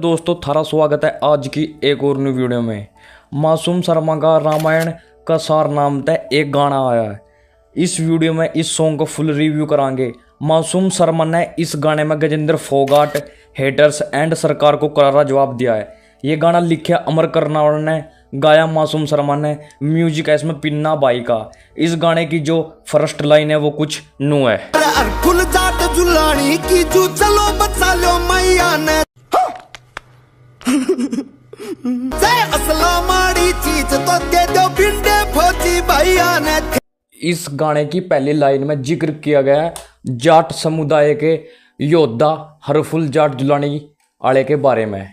दोस्तों, थारा स्वागत है आज की एक और न्यू वीडियो में। मासूम शर्मा का रामायण का सार नाम तय एक गाना आया है। इस वीडियो में इस सॉन्ग को फुल रिव्यू करांगे। मासूम शर्मा ने इस गाने में गजेंद्र फोगाट, हेटर्स एंड सरकार को करारा जवाब दिया है। ये गाना लिखा अमर कर्नावत ने, गाया मासूम शर्मा ने, म्यूजिक है इसमें पिन्ना बाई का। इस गाने की जो फर्स्ट लाइन है वो कुछ नू है। की जो चलो बचा लो मैया ने चीज तो दे दो भिंडे फौजी भैया ने। इस गाने की पहली लाइन में जिक्र किया गया है जाट समुदाय के योद्धा हरफुल जाट जुलानी आले के बारे में।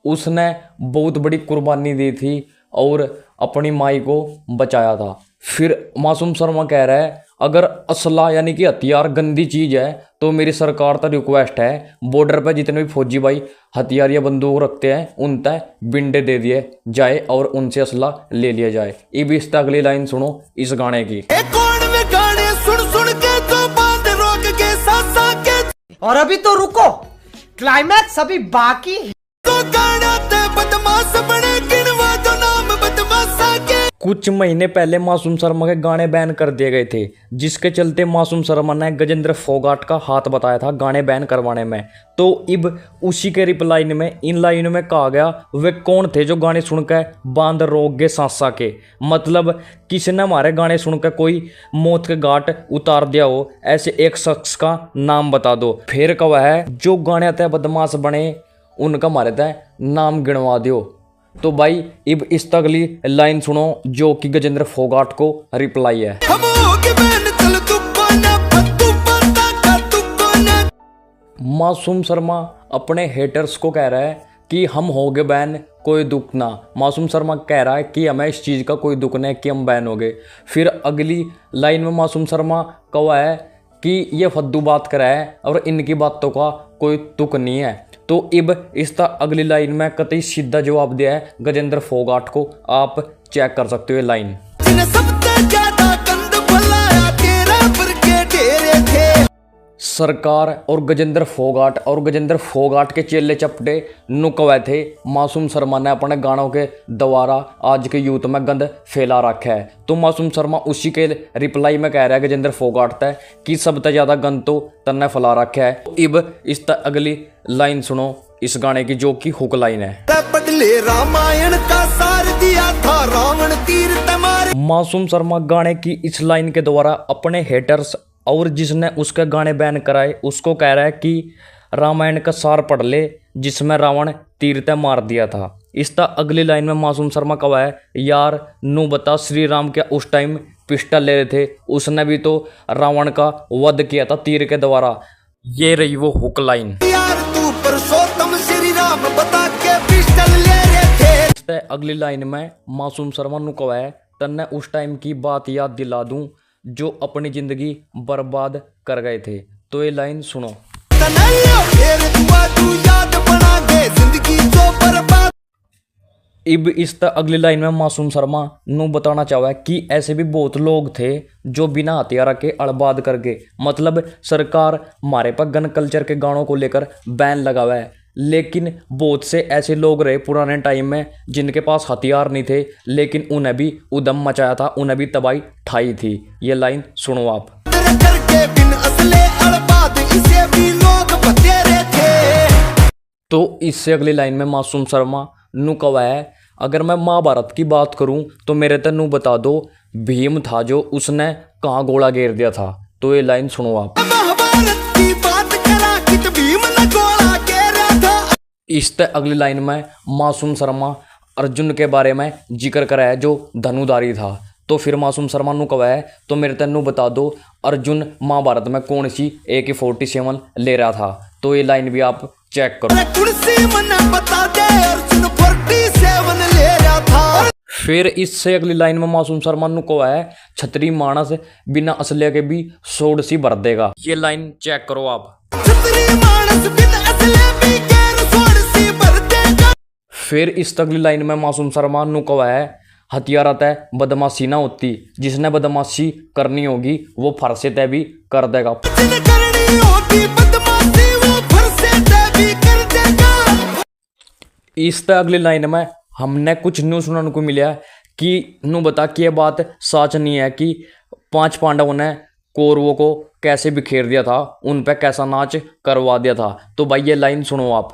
उसने बहुत बड़ी कुर्बानी दी थी और अपनी माई को बचाया था। फिर मासूम शर्मा कह रहा है, अगर असला यानी कि हथियार गंदी चीज है तो मेरी सरकार तक रिक्वेस्ट है, बॉर्डर पर जितने भी फौजी भाई हथियार या बंदूक रखते हैं उन तक बिंडे दे दिए जाए और उनसे असला ले लिया जाए। ये भी इस अगली लाइन सुनो इस गाने की। गाने सुन सुन के तो बांध रोक के सासा के। और अभी तो रुको, क्लाइमैक्स अभी बाकी। तो गाना ते बदमाश बने गिनवा जो नाम बदमाशा के। कुछ महीने पहले मासूम शर्मा के गाने बैन कर दिए गए थे, जिसके चलते मासूम शर्मा ने गजेंद्र फोगाट का हाथ बताया था गाने बैन करवाने में। तो अब उसी के रिप्लाई में इन लाइनों में कहा गया वे कौन थे जो गाने सुनकर बांध रोक गए सांसा के। मतलब किसी ने हमारे गाने सुनकर कोई मौत के घाट उतार दिया हो, ऐसे एक शख्स का नाम बता दो। फिर कहा है जो गाने तय बदमाश बने उनका हमारे तय नाम गिनवा दियो। तो भाई अब इस अगली लाइन सुनो जो कि गजेंद्र फोगाट को रिप्लाई है। मासूम शर्मा अपने हेटर्स को कह रहा है कि हम हो गए बैन, कोई दुख ना। मासूम शर्मा कह रहा है कि हमें इस चीज़ का कोई दुख नहीं कि हम बैन हो गए। फिर अगली लाइन में मासूम शर्मा कहा है कि ये फद्दू बात करा है और इनकी बातों का कोई तुक नहीं है। तो अब इस अगली लाइन में कतई सीधा जवाब दिया है गजेंद्र फोगाट को। आप चेक कर सकते हो लाइन। सरकार और गजेंद्र फोगाट के चेले चपटे नुकवे थे मासूम शर्मा ने अपने गानों के द्वारा आज के यूथ में गंद फैला रखा है। तो मासूम शर्मा उसी के रिप्लाई में कह रहा है गजेंद्र फोगाट तक कि सबसे ज्यादा गंद तो तन्ने फैला रखा है। अब इस अगली लाइन सुनो इस गाने की जो कि हुक लाइन है। रामायण का सार दिया था रावण तीर तमारे। मासूम शर्मा गाने की इस लाइन के द्वारा अपने हेटर्स और जिसने उसके गाने बैन कराए उसको कह रहा है कि रामायण का सार पढ़ ले जिसमें रावण तीर तय मार दिया था। इस अगली लाइन में मासूम शर्मा कहा है, यार नू बता श्री राम क्या उस टाइम पिस्टल ले रहे थे, उसने भी तो रावण का वध किया था तीर के द्वारा। ये रही वो हुक लाइन। यार तू पुरुषोत्तम श्री राम बता के पिस्टल ले रहे थे। अगली लाइन में मासूम शर्मा नु कहा है, तन्ने उस टाइम की बात याद दिला दूं जो अपनी जिंदगी बर्बाद कर गए थे। तो ये लाइन सुनो। अब इस अगली लाइन में मासूम शर्मा नु बताना चाहा है कि ऐसे भी बहुत लोग थे जो बिना हथियार के अड़बाद कर गए। मतलब सरकार हमारे पास गन कल्चर के गानों को लेकर बैन लगा हुआ है, लेकिन बहुत से ऐसे लोग रहे पुराने टाइम में जिनके पास हथियार नहीं थे, लेकिन उन्हें भी उदम मचाया था, उन्हें भी तबाही ठाई थी। ये लाइन सुनो आप। तो इससे अगली लाइन में मासूम शर्मा नु कहा है, अगर मैं महाभारत की बात करूं तो मेरे तनु बता दो भीम था जो उसने कहाँ गोला घेर दिया था। तो ये लाइन सुनो आप। इस अगली लाइन में मासूम शर्मा अर्जुन के बारे में जिक्र करा है जो धनुधारी था। तो फिर मासूम शर्मा नु कहा है, तो मेरे तनु बता दो अर्जुन महाभारत में कौन सी AK-47 ले रहा था। तो ये लाइन भी आप चेक करो। फिर इससे अगली लाइन में मासूम शर्मा नु कहा है, छतरी मानस बिना असले के भी सोड सी भर देगा। ये लाइन चेक करो आप। फिर इस अगली लाइन में मासूम शर्मा नु कहा है, हथियार तय बदमाशी ना होती, जिसने बदमाशी करनी होगी वो फरसे तय भी कर देगा। इस तरह अगली लाइन में हमने कुछ न्यूज़ सुनने को मिला कि नु बता कि ये बात सच नहीं है कि 5 पांडवों ने कौरवों को कैसे बिखेर दिया था, उन पे कैसा नाच करवा दिया था। तो भाई ये लाइन सुनो आप।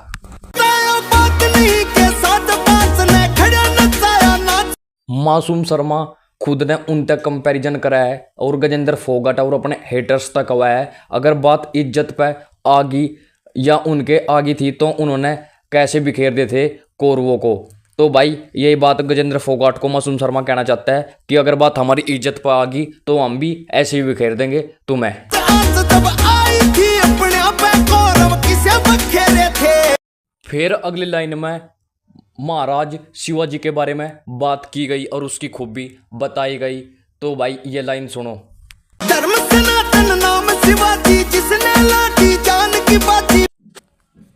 मासूम शर्मा खुद ने उन तक कंपैरिजन करा है और गजेंद्र फोगाट और अपने हेटर्स तक हुआ है। अगर बात इज्जत पे आगी या उनके आगी थी तो उन्होंने कैसे बिखेर दिए थे कौरवों को। तो भाई यही बात गजेंद्र फोगाट को मासूम शर्मा कहना चाहता है कि अगर बात हमारी इज्जत पर आ गई तो हम भी ऐसे ही बिखेर देंगे तुम्हें। फिर अगली लाइन में महाराज शिवाजी के बारे में बात की गई और उसकी खूबी बताई गई। तो भाई ये लाइन सुनो। धर्म सनातन नाम शिवाजी जिसने लाठी जान की बाती।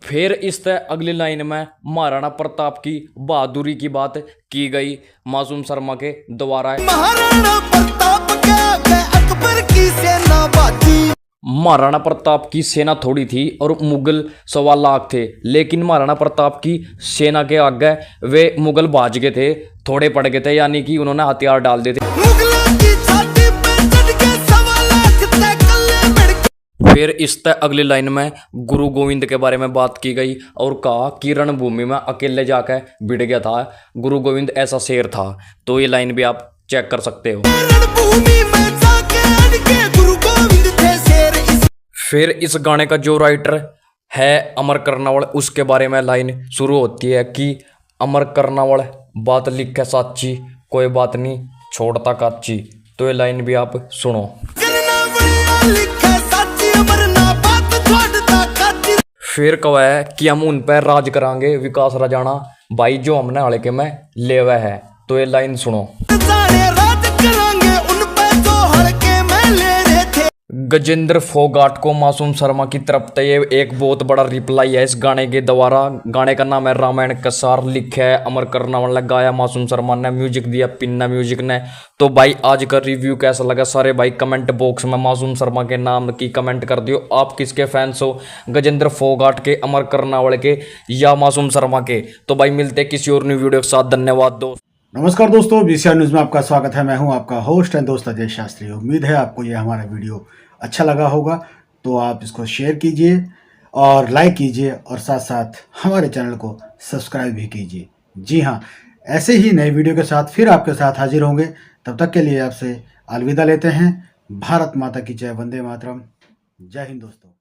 फिर इस तरह अगली लाइन में महाराणा प्रताप की बहादुरी की बात की गई मासूम शर्मा के द्वारा। महाराणा प्रताप के आगे अकबर की सेना बाती। महाराणा प्रताप की सेना थोड़ी थी और मुगल 1.25 लाख थे, लेकिन महाराणा प्रताप की सेना के आगे वे मुगल भाज गए थे, थोड़े पड़ गए थे, यानी कि उन्होंने हथियार डाल दिए थे। मुगलों की छाती पे चढ़ के 1.25 लाख तक कल्ले बढ़ के। फिर इस तरह अगली लाइन में गुरु गोविंद के बारे में बात की गई और कहा कि रणभूमि में अकेले जाकर भिड़ गया था गुरु गोविंद, ऐसा शेर था। तो ये लाइन भी आप चेक कर सकते हो। रणभूमि में जाके अड़ के गुरु गोविंद थे शेर। फिर इस गाने का जो राइटर है अमर कर्नावल, उसके बारे में लाइन शुरू होती है कि अमर कर्नावल बात लिखे साची, कोई बात नहीं छोड़ता काची। तो ये लाइन भी आप सुनो। फिर कहा है कि हम उन पर राज करांगे विकास राजाना भाई जो हमने हल्के में ले हुआ है। तो ये लाइन सुनो। गजेंद्र फोगाट को मासूम शर्मा की तरफ से ये एक बहुत बड़ा रिप्लाई है इस गाने के द्वारा। गाने का नाम है रामायण कसार, लिखा है अमर कर्नावल ने, गाया मासूम शर्मा ने, म्यूजिक दिया पिन्ना म्यूजिक ने। तो भाई आज का रिव्यू कैसा लगा सारे भाई कमेंट बॉक्स में मासूम शर्मा के नाम की कमेंट कर दियो। आप किसके फैंस हो, गजेंद्र फोगाट के, अमर कर्नावल के या मासूम शर्मा के। तो भाई मिलते किसी और न्यू वीडियो के साथ। धन्यवाद दोस्त। नमस्कार दोस्तों, बीसीआर न्यूज़ में आपका स्वागत है। मैं हूं आपका होस्ट एंड दोस्त अजय शास्त्री। उम्मीद है आपको ये हमारा वीडियो अच्छा लगा होगा, तो आप इसको शेयर कीजिए और लाइक कीजिए और साथ साथ हमारे चैनल को सब्सक्राइब भी कीजिए। जी हाँ, ऐसे ही नए वीडियो के साथ फिर आपके साथ हाजिर होंगे। तब तक के लिए आपसे अलविदा लेते हैं। भारत माता की जय, वंदे मातरम। जय हिंद दोस्तों।